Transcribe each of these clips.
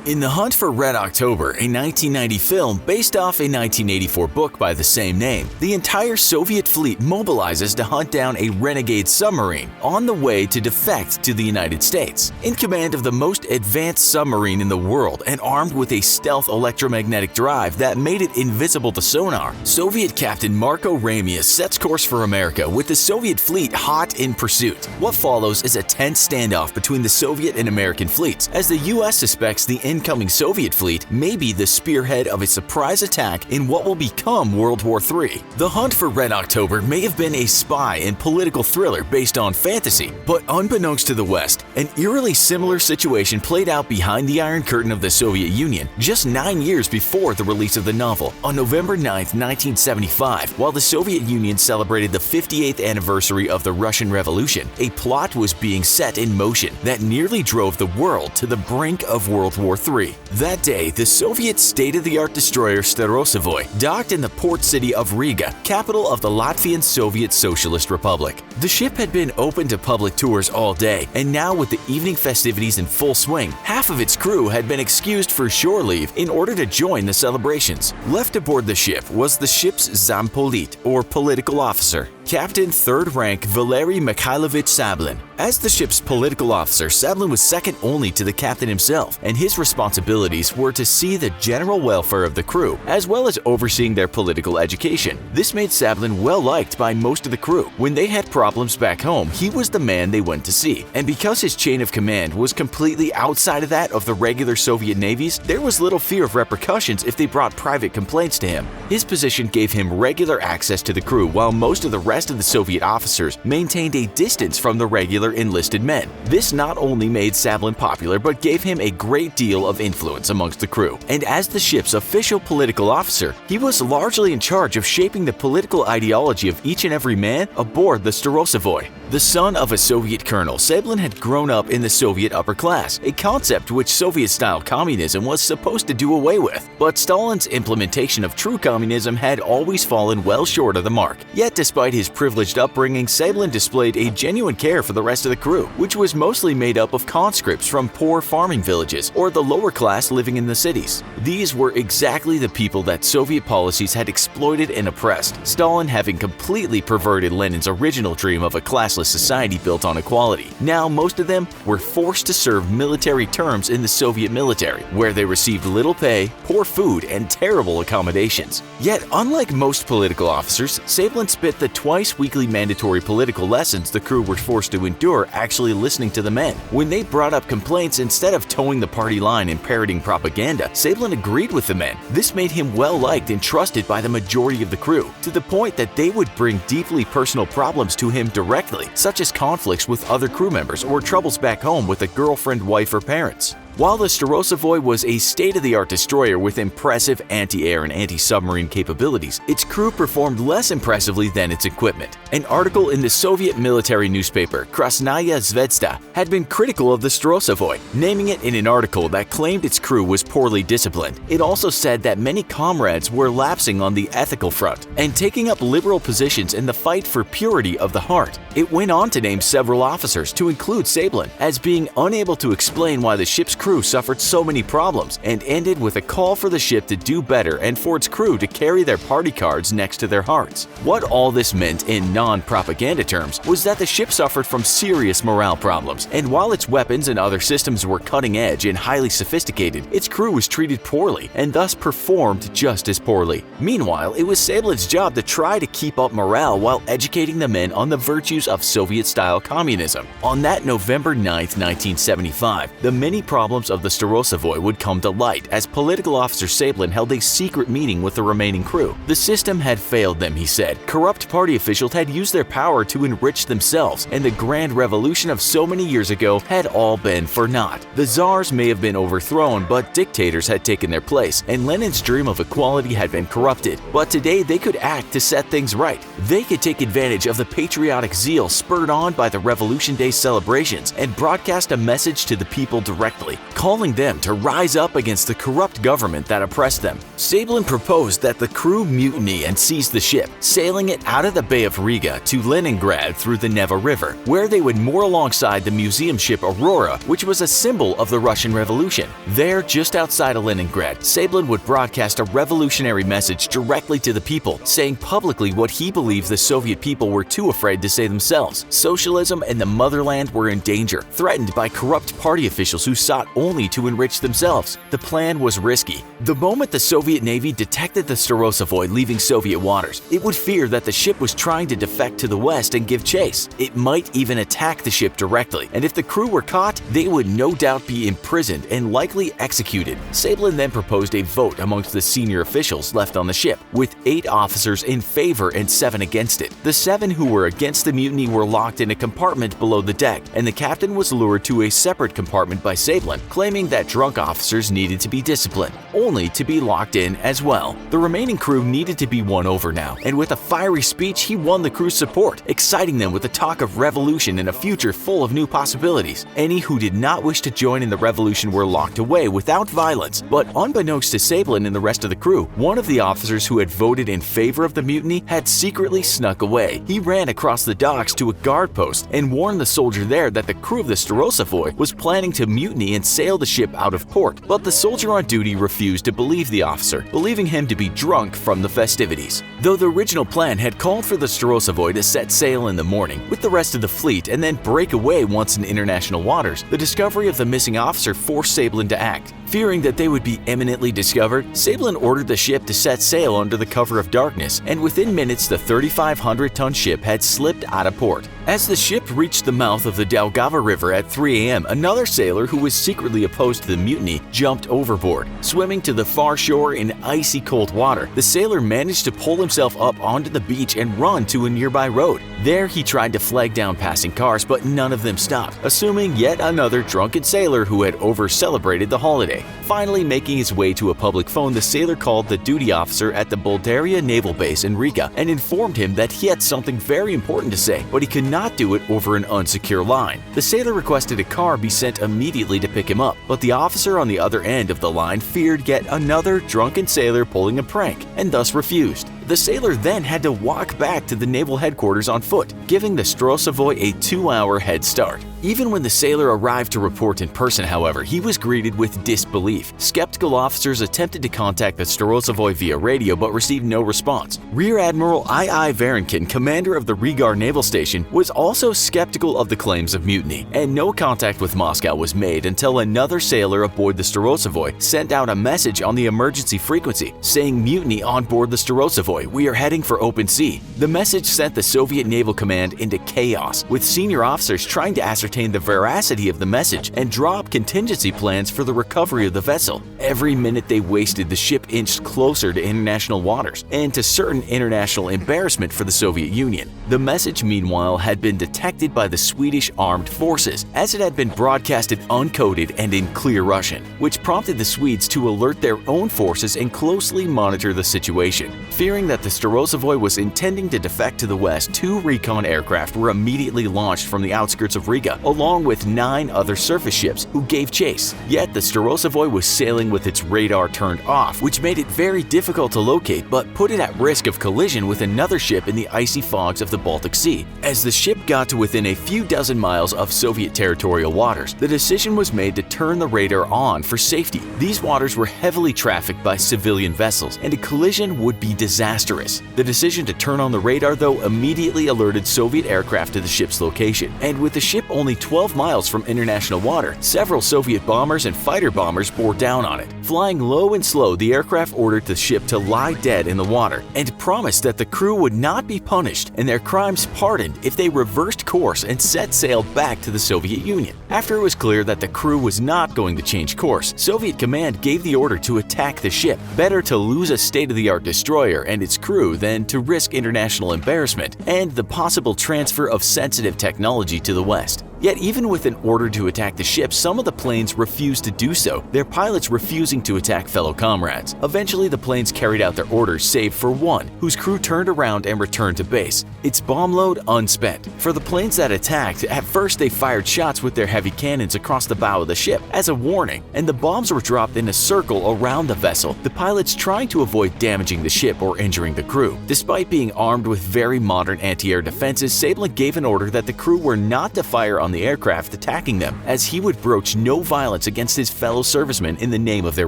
In The Hunt for Red October, a 1990 film based off a 1984 book by the same name, the entire Soviet fleet mobilizes to hunt down a renegade submarine on the way to defect to the United States. In command of the most advanced submarine in the world and armed with a stealth electromagnetic drive that made it invisible to sonar, Soviet Captain Marco Ramius sets course for America with the Soviet fleet hot in pursuit. What follows is a tense standoff between the Soviet and American fleets as the U.S. suspects the incoming Soviet fleet may be the spearhead of a surprise attack in what will become World War III. The Hunt for Red October may have been a spy and political thriller based on fantasy, but unbeknownst to the West, an eerily similar situation played out behind the Iron Curtain of the Soviet Union just 9 years before the release of the novel. On November 9, 1975, while the Soviet Union celebrated the 58th anniversary of the Russian Revolution, a plot was being set in motion that nearly drove the world to the brink of World War III. That day, the Soviet state-of-the-art destroyer Starosevoy docked in the port city of Riga, capital of the Latvian Soviet Socialist Republic. The ship had been open to public tours all day, and now with the evening festivities in full swing, half of its crew had been excused for shore leave in order to join the celebrations. Left aboard the ship was the ship's Zampolit, or political officer, Captain 3rd Rank Valery Mikhailovich Sablin. As the ship's political officer, Sablin was second only to the captain himself, and his responsibilities were to see the general welfare of the crew, as well as overseeing their political education. This made Sablin well liked by most of the crew. When they had problems back home, he was the man they went to see. And because his chain of command was completely outside of that of the regular Soviet navies, there was little fear of repercussions if they brought private complaints to him. His position gave him regular access to the crew, while most of the rest of the Soviet officers maintained a distance from the regular enlisted men. This not only made Sablin popular, but gave him a great deal of influence amongst the crew. And as the ship's official political officer, he was largely in charge of shaping the political ideology of each and every man aboard the Starosevoy. The son of a Soviet colonel, Sablin had grown up in the Soviet upper class, a concept which Soviet-style communism was supposed to do away with. But Stalin's implementation of true communism had always fallen well short of the mark. Yet despite his privileged upbringing, Sablin displayed a genuine care for the rest of the crew, which was mostly made up of conscripts from poor farming villages or the lower class living in the cities. These were exactly the people that Soviet policies had exploited and oppressed, Stalin having completely perverted Lenin's original dream of a classless society built on equality. Now most of them were forced to serve military terms in the Soviet military, where they received little pay, poor food, and terrible accommodations. Yet, unlike most political officers, Sablin spent the twice-weekly mandatory political lessons the crew were forced to endure actually listening to the men. When they brought up complaints, instead of towing the party line and parroting propaganda, Sablin agreed with the men. This made him well-liked and trusted by the majority of the crew, to the point that they would bring deeply personal problems to him directly, such as conflicts with other crew members or troubles back home with a girlfriend, wife, or parents. While the Starosevoy was a state-of-the-art destroyer with impressive anti-air and anti-submarine capabilities, its crew performed less impressively than its equipment. An article in the Soviet military newspaper Krasnaya Zvezda had been critical of the Starosevoy, naming it in an article that claimed its crew was poorly disciplined. It also said that many comrades were lapsing on the ethical front and taking up liberal positions in the fight for purity of the heart. It went on to name several officers, to include Sablin, as being unable to explain why the ship's crew suffered so many problems, and ended with a call for the ship to do better and for its crew to carry their party cards next to their hearts. What all this meant in non-propaganda terms was that the ship suffered from serious morale problems, and while its weapons and other systems were cutting-edge and highly sophisticated, its crew was treated poorly and thus performed just as poorly. Meanwhile, it was Sablin's job to try to keep up morale while educating the men on the virtues of Soviet-style communism. On that November 9, 1975, the many problems of the Starosevoy would come to light as political officer Sablin held a secret meeting with the remaining crew. The system had failed them, he said. Corrupt party officials had used their power to enrich themselves, and the grand revolution of so many years ago had all been for naught. The czars may have been overthrown, but dictators had taken their place, and Lenin's dream of equality had been corrupted. But today they could act to set things right. They could take advantage of the patriotic zeal spurred on by the Revolution Day celebrations and broadcast a message to the people directly. calling them to rise up against the corrupt government that oppressed them. Sablin proposed that the crew mutiny and seize the ship, sailing it out of the Bay of Riga to Leningrad through the Neva River, where they would moor alongside the museum ship Aurora, which was a symbol of the Russian Revolution. There, just outside of Leningrad, Sablin would broadcast a revolutionary message directly to the people, saying publicly what he believed the Soviet people were too afraid to say themselves. Socialism and the motherland were in danger, threatened by corrupt party officials who sought only to enrich themselves. The plan was risky. The moment the Soviet Navy detected the Starosevoy leaving Soviet waters, it would fear that the ship was trying to defect to the west and give chase. It might even attack the ship directly, and if the crew were caught, they would no doubt be imprisoned and likely executed. Sablin then proposed a vote amongst the senior officials left on the ship, with 8 officers in favor and 7 against it. The 7 who were against the mutiny were locked in a compartment below the deck, and the captain was lured to a separate compartment by Sablin, claiming that drunk officers needed to be disciplined, only to be locked in as well. The remaining crew needed to be won over now, and with a fiery speech he won the crew's support, exciting them with the talk of revolution and a future full of new possibilities. Any who did not wish to join in the revolution were locked away without violence, but unbeknownst to Sablin and the rest of the crew, one of the officers who had voted in favor of the mutiny had secretly snuck away. He ran across the docks to a guard post and warned the soldier there that the crew of the Starosevoy was planning to mutiny and sail the ship out of port, but the soldier on duty refused to believe the officer, believing him to be drunk from the festivities. Though the original plan had called for the Starosevoy to set sail in the morning with the rest of the fleet and then break away once in international waters, the discovery of the missing officer forced Sablin to act. Fearing that they would be imminently discovered, Sablin ordered the ship to set sail under the cover of darkness, and within minutes the 3,500-ton ship had slipped out of port. As the ship reached the mouth of the Daugava River at 3 a.m., another sailor who was secretly opposed to the mutiny jumped overboard. Swimming to the far shore in icy cold water, the sailor managed to pull himself up onto the beach and run to a nearby road. There he tried to flag down passing cars, but none of them stopped, assuming yet another drunken sailor who had over-celebrated the holiday. Finally making his way to a public phone, the sailor called the duty officer at the Bulgaria Naval Base in Riga and informed him that he had something very important to say, but he could not do it over an unsecure line. The sailor requested a car be sent immediately to pick him up, but the officer on the other end of the line feared yet another drunken sailor pulling a prank and thus refused. The sailor then had to walk back to the naval headquarters on foot, giving the Starosevoy a 2-hour head start. Even when the sailor arrived to report in person, however, he was greeted with disbelief. Skeptical officers attempted to contact the Starosevoy via radio but received no response. Rear Admiral I.I. Varenkin, commander of the Rigar Naval Station, was also skeptical of the claims of mutiny, and no contact with Moscow was made until another sailor aboard the Starosevoy sent out a message on the emergency frequency saying mutiny on board the Starosevoy. We are heading for open sea. The message sent the Soviet Naval Command into chaos, with senior officers trying to ascertain the veracity of the message and draw up contingency plans for the recovery of the vessel. Every minute they wasted, the ship inched closer to international waters and to certain international embarrassment for the Soviet Union. The message, meanwhile, had been detected by the Swedish armed forces, as it had been broadcasted uncoded and in clear Russian, which prompted the Swedes to alert their own forces and closely monitor the situation. Fearing that the Starosevoy was intending to defect to the west, 2 recon aircraft were immediately launched from the outskirts of Riga, along with 9 other surface ships who gave chase. Yet the Starosevoy was sailing with its radar turned off, which made it very difficult to locate but put it at risk of collision with another ship in the icy fogs of the Baltic Sea. As the ship got to within a few dozen miles of Soviet territorial waters, the decision was made to turn the radar on for safety. These waters were heavily trafficked by civilian vessels, and a collision would be disastrous. The decision to turn on the radar, though, immediately alerted Soviet aircraft to the ship's location, and with the ship only 12 miles from international water, several Soviet bombers and fighter bombers bore down on it. Flying low and slow, the aircraft ordered the ship to lie dead in the water and promised that the crew would not be punished and their crimes pardoned if they reversed course and set sail back to the Soviet Union. After it was clear that the crew was not going to change course, Soviet command gave the order to attack the ship. Better to lose a state-of-the-art destroyer and its crew than to risk international embarrassment and the possible transfer of sensitive technology to the West. Yet even with an order to attack the ship, some of the planes refused to do so, their pilots refusing rushing to attack fellow comrades. Eventually, the planes carried out their orders save for one, whose crew turned around and returned to base, its bomb load unspent. For the planes that attacked, at first they fired shots with their heavy cannons across the bow of the ship as a warning, and the bombs were dropped in a circle around the vessel, the pilots trying to avoid damaging the ship or injuring the crew. Despite being armed with very modern anti-air defenses, Sablin gave an order that the crew were not to fire on the aircraft attacking them, as he would broach no violence against his fellow servicemen in the name of their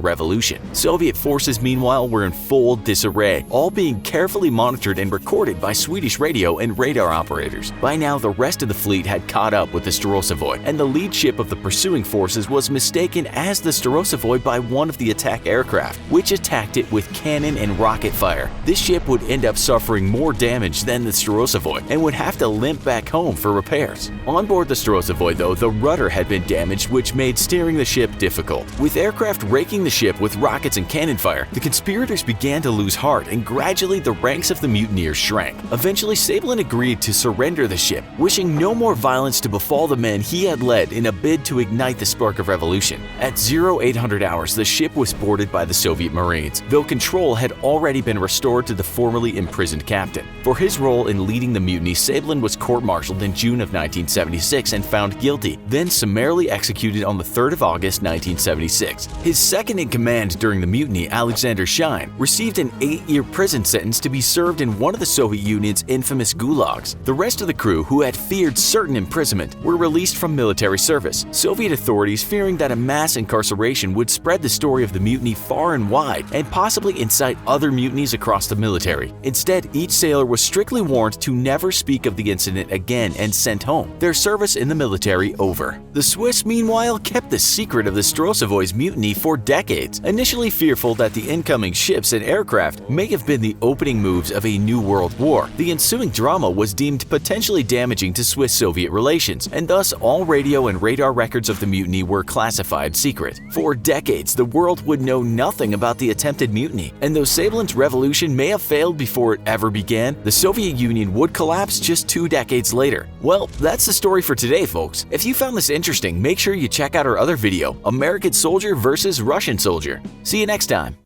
revolution. Soviet forces, meanwhile, were in full disarray, all being carefully monitored and recorded by Swedish radio and radar operators. By now, the rest of the fleet had caught up with the Starosavoy, and the lead ship of the pursuing forces was mistaken as the Starosavoy by one of the attack aircraft, which attacked it with cannon and rocket fire. This ship would end up suffering more damage than the Starosavoy and would have to limp back home for repairs. On board the Starosavoy, though, the rudder had been damaged, which made steering the ship difficult. With aircraft raking the ship with rockets and cannon fire, the conspirators began to lose heart, and gradually the ranks of the mutineers shrank. Eventually, Sablin agreed to surrender the ship, wishing no more violence to befall the men he had led in a bid to ignite the spark of revolution. At 0800 hours, the ship was boarded by the Soviet Marines, though control had already been restored to the formerly imprisoned captain. For his role in leading the mutiny, Sablin was court-martialed in June of 1976 and found guilty, then summarily executed on the 3rd of August 1976. His second-in-command during the mutiny, Alexander Schein, received an 8-year prison sentence to be served in one of the Soviet Union's infamous gulags. The rest of the crew, who had feared certain imprisonment, were released from military service, Soviet authorities fearing that a mass incarceration would spread the story of the mutiny far and wide and possibly incite other mutinies across the military. Instead, each sailor was strictly warned to never speak of the incident again and sent home, their service in the military over. The Swiss, meanwhile, kept the secret of the Starosavoy's mutiny for decades, initially fearful that the incoming ships and aircraft may have been the opening moves of a new world war. The ensuing drama was deemed potentially damaging to Swiss-Soviet relations, and thus all radio and radar records of the mutiny were classified secret. For decades, the world would know nothing about the attempted mutiny, and though Sablin's revolution may have failed before it ever began, the Soviet Union would collapse just 2 decades later. Well, that's the story for today, folks. If you found this interesting, make sure you check out our other video, American Soldier versus Russian Soldier. See you next time.